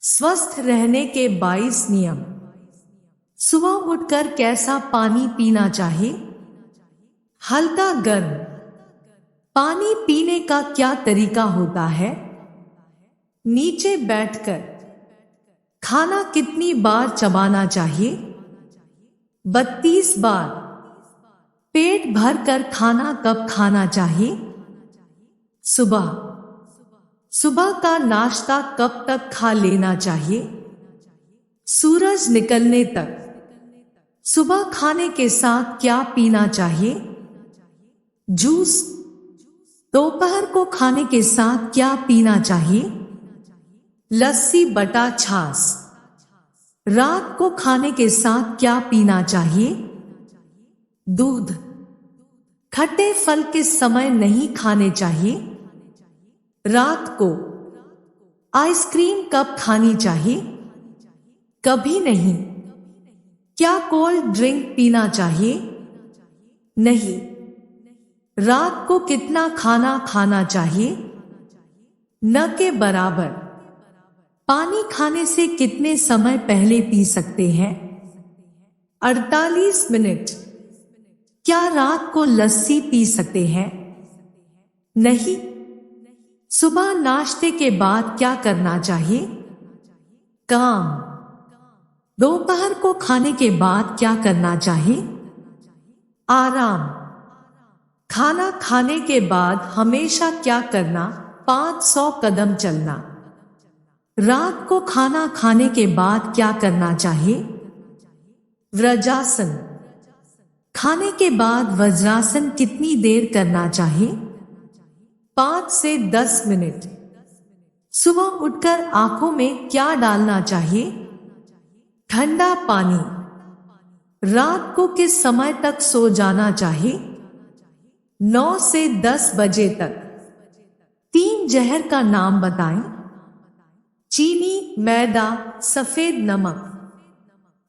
स्वस्थ रहने के 22 नियम। सुबह उठकर कैसा पानी पीना चाहिए? हल्का गर्म पानी पीने का क्या तरीका होता है? नीचे बैठकर खाना कितनी बार चबाना चाहिए? 32 बार। पेट भरकर खाना कब खाना चाहिए? सुबह। सुबह का नाश्ता कब तक खा लेना चाहिए? सूरज निकलने तक। सुबह खाने के साथ क्या पीना चाहिए? जूस। दोपहर को खाने के साथ क्या पीना चाहिए? लस्सी बटा छाछ। रात को खाने के साथ क्या पीना चाहिए? दूध। खट्टे फल किस समय नहीं खाने चाहिए? रात को। आइसक्रीम कब खानी चाहिए? कभी नहीं। क्या कोल्ड ड्रिंक पीना चाहिए? नहीं। रात को कितना खाना खाना चाहिए? न के बराबर। पानी खाने से कितने समय पहले पी सकते हैं? 48 मिनट। क्या रात को लस्सी पी सकते हैं? नहीं। सुबह नाश्ते के बाद क्या करना चाहिए? काम। दोपहर को खाने के बाद क्या करना चाहिए? आराम। खाना खाने के बाद हमेशा क्या करना? 500 कदम चलना। रात को खाना खाने के बाद क्या करना चाहिए? वज्रासन। खाने के बाद वज्रासन कितनी देर करना चाहिए? 5 से 10 मिनट। सुबह उठकर आंखों में क्या डालना चाहिए? ठंडा पानी। रात को किस समय तक सो जाना चाहिए? 9 से 10 बजे तक। 3 जहर का नाम बताएं। चीनी, मैदा, सफेद नमक।